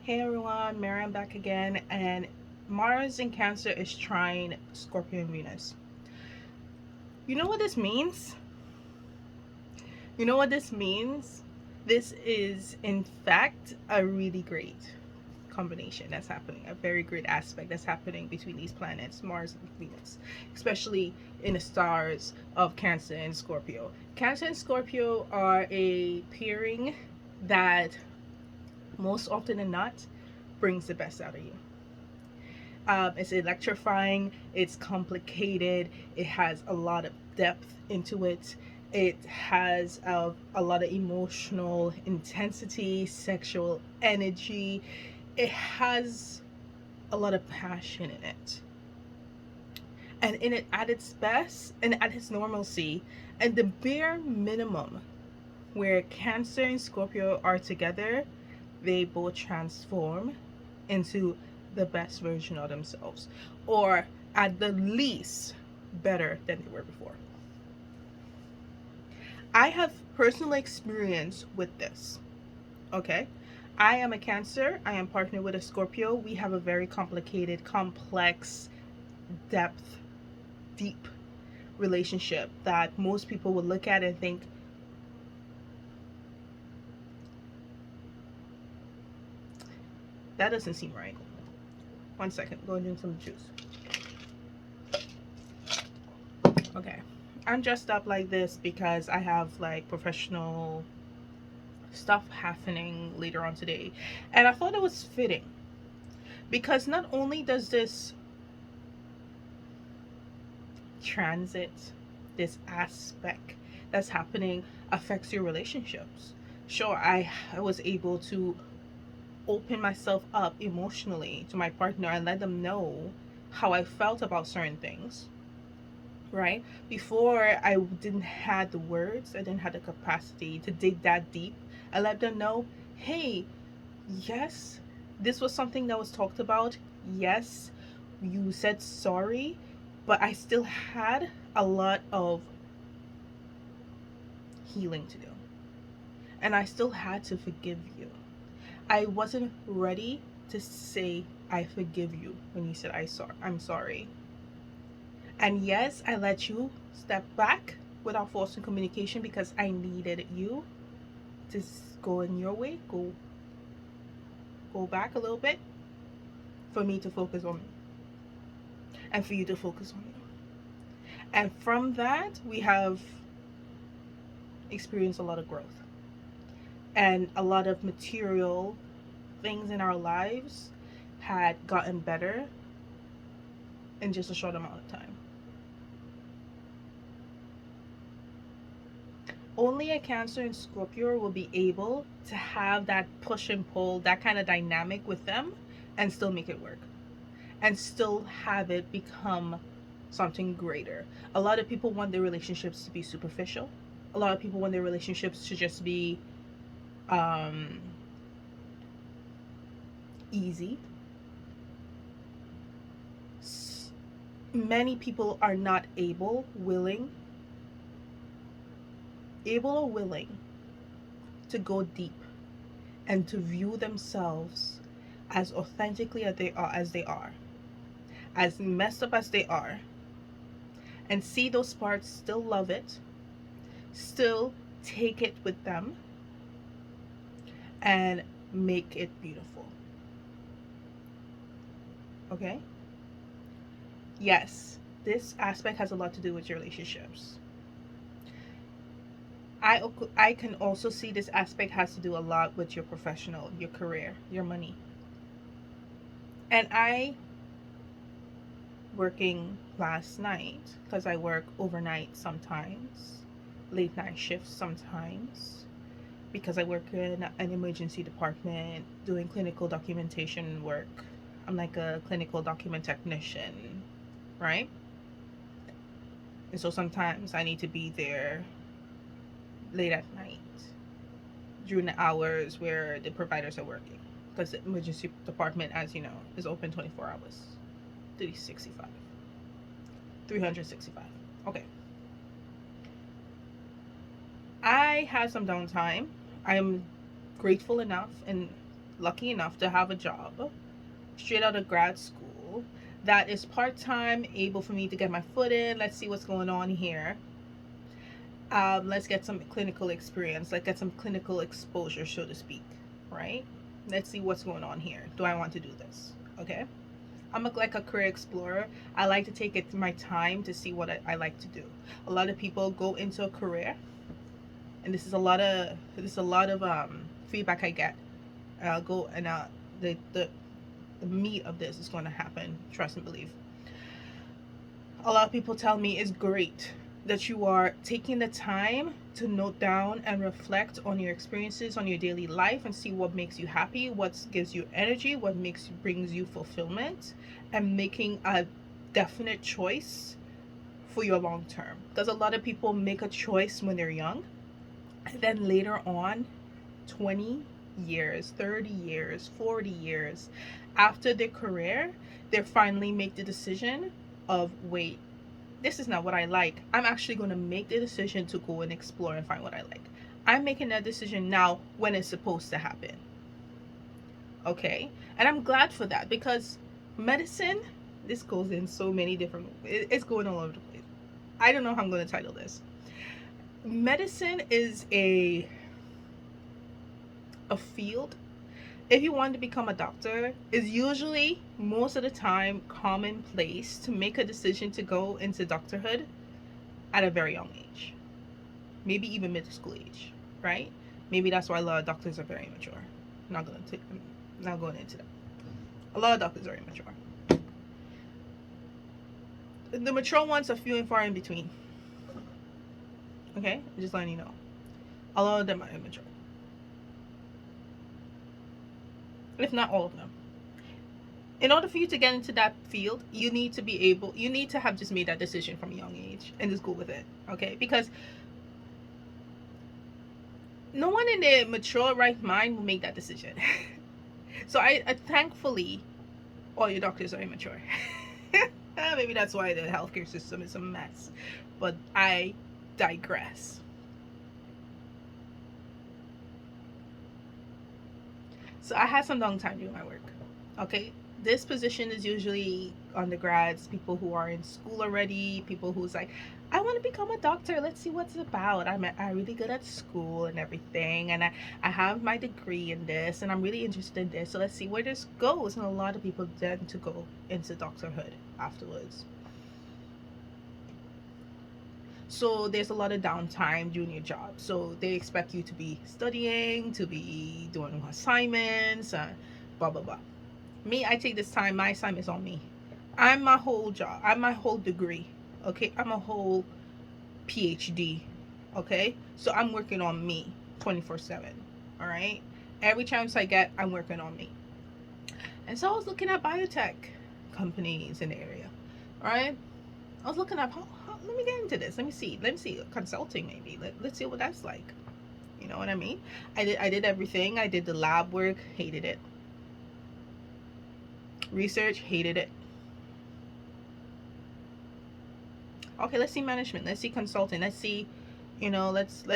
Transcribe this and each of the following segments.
Hey everyone, Mary, back again, and Mars in Cancer is trine Scorpio and Venus. You know what this means? You know what this means? This is, in fact, a really great combination that's happening, a very great aspect that's happening between these planets, Mars and Venus, especially in the stars of Cancer and Scorpio. Cancer and Scorpio are a pairing that most often than not brings the best out of you. It's electrifying, it's complicated, it has a lot of depth into it. It has a lot of emotional intensity, sexual energy. It has a lot of passion in it. And in it at its best and at its normalcy, and the bare minimum where Cancer and Scorpio are together, they both transform into the best version of themselves, or at the least better than they were before. I have personal experience with this. Okay, I am a Cancer, I am partnered with a Scorpio. We have a very complicated, complex, depth, deep relationship that most people would look at and think, that doesn't seem right. One second, go and drink some juice. Okay, I'm dressed up like this because I have like professional stuff happening later on today, and I thought it was fitting because not only does this transit, this aspect that's happening affects your relationships. Sure, I was able to open myself up emotionally to my partner and let them know how I felt about certain things, right? Before, I didn't have the words, I didn't have the capacity to dig that deep. I let them know, hey, yes, this was something that was talked about. Yes, you said sorry, but I still had a lot of healing to do, and I still had to forgive you. I wasn't ready to say I forgive you when you said I'm sorry. And yes, I let you step back without forcing communication because I needed you to go in your way, go back a little bit for me to focus on me and for you to focus on you. And from that, we have experienced a lot of growth and a lot of material things in our lives had gotten better in just a short amount of time. Only a Cancer and Scorpio will be able to have that push and pull, that kind of dynamic with them, and still make it work, and still have it become something greater. A lot of people want their relationships to be superficial. A lot of people want their relationships to just be um, easy. Many people are not able or willing to go deep and to view themselves as authentically as they are, as messed up as they are, and see those parts, still love it, still take it with them, and make it beautiful. Okay? Yes, this aspect has a lot to do with your relationships. I can also see this aspect has to do a lot with your professional, your career, your money. And I working last night because I work overnight sometimes, late night shifts sometimes, because I work in an emergency department doing clinical documentation work. I'm like a clinical document technician, right? And so sometimes I need to be there late at night during the hours where the providers are working, because the emergency department, as you know, is open 24 hours, 365. 365. Okay. I had some downtime. I'm grateful enough and lucky enough to have a job straight out of grad school that is part-time, able for me to get my foot in. Let's see what's going on here. Let's get some clinical experience. Let's get some clinical exposure, so to speak, right? Let's see what's going on here. Do I want to do this? Okay. Like a career explorer. I like to take my time to see what I like to do. A lot of people go into a career, and this is a lot of feedback I get. I'll go and the meat of this is going to happen. Trust and believe. A lot of people tell me it's great that you are taking the time to note down and reflect on your experiences, on your daily life, and see what makes you happy, what gives you energy, what brings you fulfillment, and making a definite choice for your long term. Because a lot of people make a choice when they're young, and then later on, 20 years, 30 years, 40 years after their career, they finally make the decision of, wait, this is not what I like. I'm actually going to make the decision to go and explore and find what I like. I'm making that decision now when it's supposed to happen. Okay? And I'm glad for that, because medicine, this goes in so many different, it's going all over the place. I don't know how I'm going to title this. Medicine is a field. If you want to become a doctor, is usually most of the time commonplace to make a decision to go into doctorhood at a very young age, maybe even middle school age, right? Maybe that's why a lot of doctors are very immature. I'm not going into that. A lot of doctors are immature. The mature ones are few and far in between. Okay, I'm just letting you know. A lot of them are immature, if not all of them. In order for you to get into that field, you need to have just made that decision from a young age and just go with it. Okay? Because no one in their mature right mind will make that decision. So I thankfully, all your doctors are immature. Maybe that's why the healthcare system is a mess. But I digress. So I had some long time doing my work. Okay? This position is usually undergrads, people who are in school already, people who's like, I want to become a doctor. Let's see what's it about. I'm really good at school and everything, and I have my degree in this, and I'm really interested in this. So let's see where this goes. And a lot of people tend to go into doctorhood afterwards. So there's a lot of downtime doing your job. So they expect you to be studying, to be doing assignments, blah blah blah. Me, I take this time. My assignment's on me. I'm my whole job. I'm my whole degree. Okay, I'm a whole PhD. Okay, so I'm working on me 24/7. All right, every chance I get, I'm working on me. And so I was looking at biotech companies in the area. All right, I was looking up. Let me get into this. Let me see. Consulting maybe. Let's see what that's like. You know what I mean? I did everything. I did the lab work. Hated it. Research, hated it. Okay, let's see management. Let's see consulting. Let's see, let's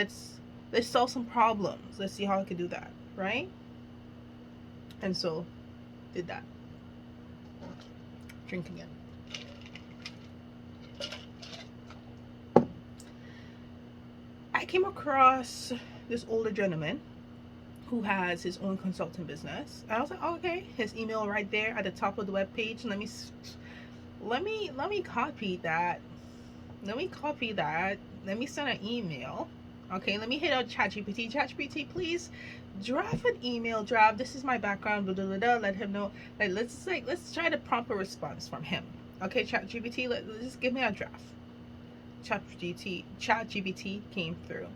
solve some problems. Let's see how I can do that, right? And so, did that. Drink again. I came across this older gentleman who has his own consulting business. And I was like, oh, okay, his email right there at the top of the web page. Let me copy that. Let me send an email. Okay, let me hit out ChatGPT. ChatGPT, please draft an email. This is my background. Blah, blah, blah, blah. Let him know. Let's try to prompt a response from him. Okay, ChatGPT, let's just give me a draft. ChatGPT came through,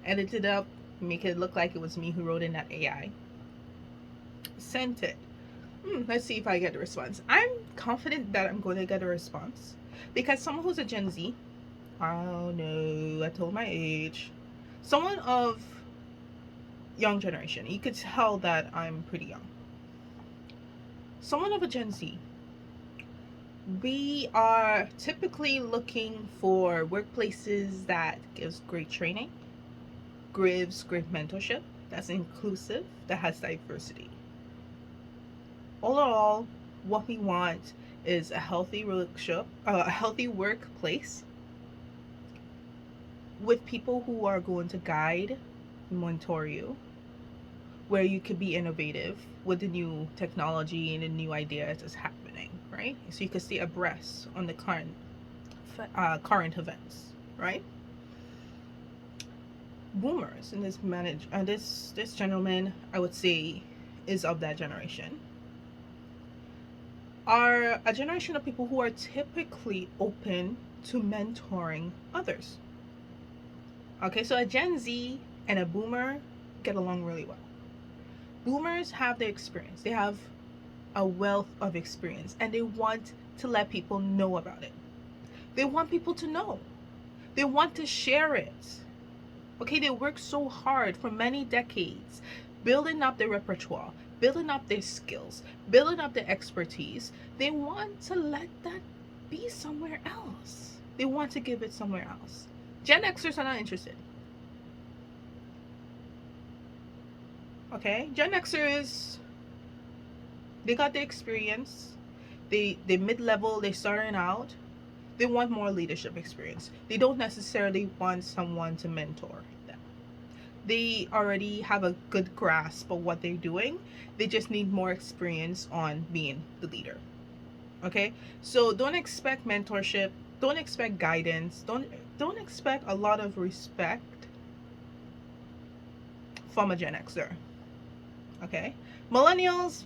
edited up, make it look like it was me who wrote in that AI. Sent it. Let's see if I get a response. I'm confident that I'm going to get a response because someone who's a Gen Z, oh no, I told my age, someone of young generation, you could tell that I'm pretty young. Someone of a Gen Z, we are typically looking for workplaces that gives great training, gives great mentorship, that's inclusive, that has diversity. All in all, what we want is a healthy relationship, a healthy workplace with people who are going to guide, mentor you, where you could be innovative with the new technology and the new ideas that's happening, right? So you can stay abreast on the current events, right? Boomers and this gentleman, I would say, is of that generation, are a generation of people who are typically open to mentoring others. Okay, so a Gen Z and a boomer get along really well. Boomers have the experience, they have a wealth of experience, and they want to let people know about it. They want people to know, they want to share it. Okay, they work so hard for many decades building up their repertoire, building up their skills, building up their expertise. They want to let that be somewhere else. They want to give it somewhere else. Gen Xers are not interested. Okay, Gen Xers, they got the experience. They mid-level, they starting out. They want more leadership experience. They don't necessarily want someone to mentor them. They already have a good grasp of what they're doing. They just need more experience on being the leader. Okay? So don't expect mentorship, don't expect guidance, don't expect a lot of respect from a Gen Xer. Okay? Millennials,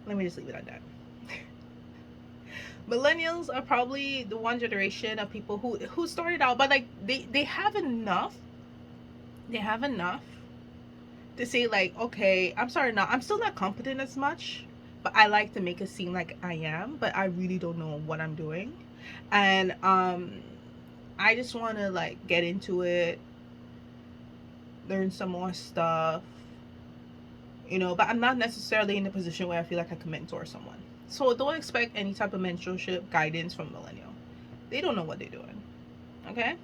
let me just leave it at that. Millennials are probably the one generation of people who started out, but like they have enough. They have enough to say like, okay, I'm sorry, now I'm still not competent as much, but I like to make it seem like I am, but I really don't know what I'm doing, and I just want to like get into it, learn some more stuff, but I'm not necessarily in a position where I feel like I can mentor someone. So don't expect any type of mentorship guidance from millennial. They don't know what they're doing. Okay?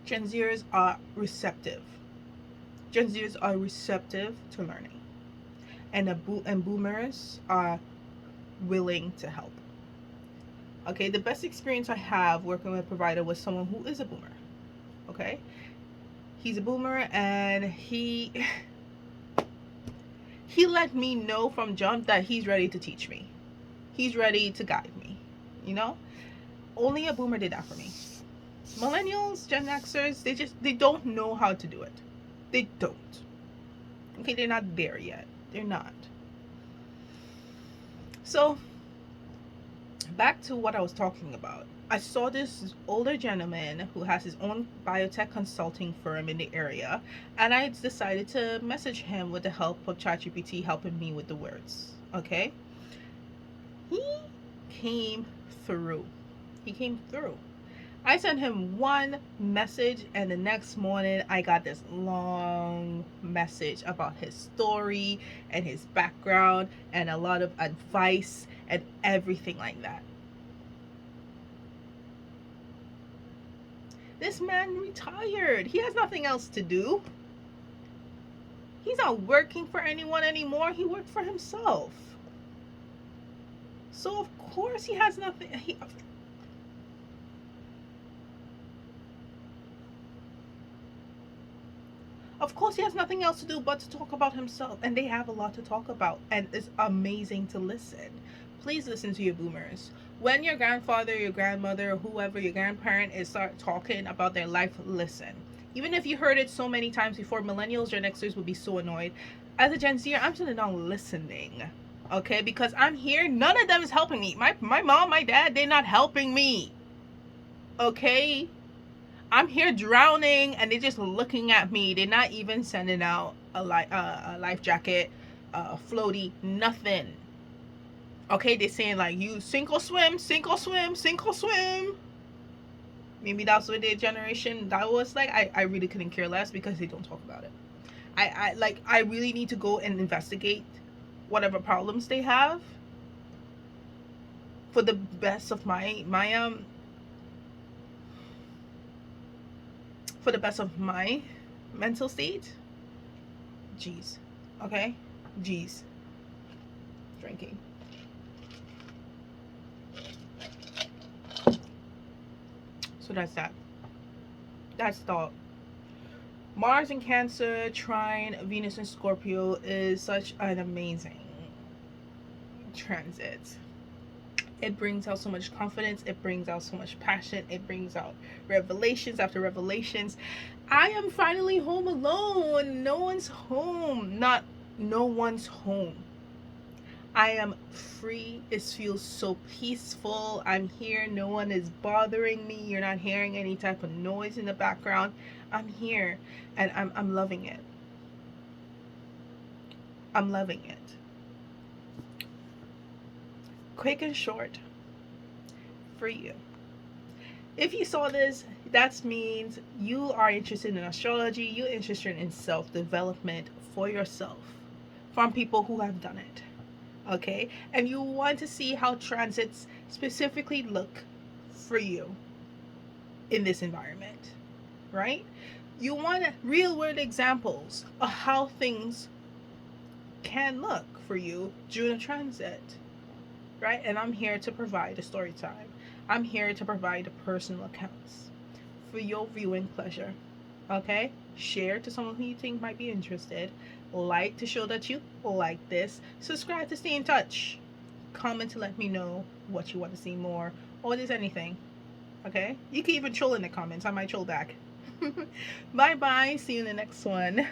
Gen Zers are receptive. Gen Zers are receptive to learning. And boomers are willing to help. Okay, the best experience I have working with a provider was someone who is a boomer. Okay? He's a boomer and he let me know from jump that he's ready to teach me. He's ready to guide me. Only a boomer did that for me. Millennials, Gen Xers, they don't know how to do it. They don't. Okay, they're not there yet. They're not. So, back to what I was talking about. I saw this older gentleman who has his own biotech consulting firm in the area, and I decided to message him with the help of ChatGPT helping me with the words. Okay? He came through. He came through. I sent him one message, and the next morning I got this long message about his story and his background and a lot of advice and everything like that. This man retired. He has nothing else to do. He's not working for anyone anymore. He worked for himself. So of course he has nothing. Of course he has nothing else to do but to talk about himself. And they have a lot to talk about. And it's amazing to listen. Please listen to your boomers. When your grandfather, your grandmother, whoever, your grandparent is start talking about their life, listen. Even if you heard it so many times before, millennials, Gen Xers would be so annoyed. As a Gen Zer, I'm sitting down listening. Okay? Because I'm here. None of them is helping me. My mom, my dad, they're not helping me. Okay? I'm here drowning and they're just looking at me. They're not even sending out a life jacket, floaty, nothing. Okay, they're saying like, you sink or swim, sink or swim, sink or swim. Maybe that's what their generation that was like. I really couldn't care less because they don't talk about it. I really need to go and investigate whatever problems they have for the best of for the best of my mental state, G's. Okay? G's. Drinking. So that's that. That's thought. Mars in Cancer, Trine, Venus in Scorpio is such an amazing transit. It brings out so much confidence, it brings out so much passion, it brings out revelations after revelations. I am finally home alone. No one's home. Not no one's home. I am free. It feels so peaceful. I'm here. No one is bothering me. You're not hearing any type of noise in the background. I'm here and I'm loving it. I'm loving it. Quick and short for you. If you saw this, that means you are interested in astrology, you're interested in self development for yourself from people who have done it. Okay? And you want to see how transits specifically look for you in this environment, right? You want real world examples of how things can look for you during a transit, right? And I'm here to provide a story time. I'm here to provide personal accounts for your viewing pleasure. Okay? Share to someone who you think might be interested. Like to show that you like this. Subscribe to stay in touch. Comment to let me know what you want to see more or just anything. Okay? You can even troll in the comments. I might troll back. Bye bye. See you in the next one.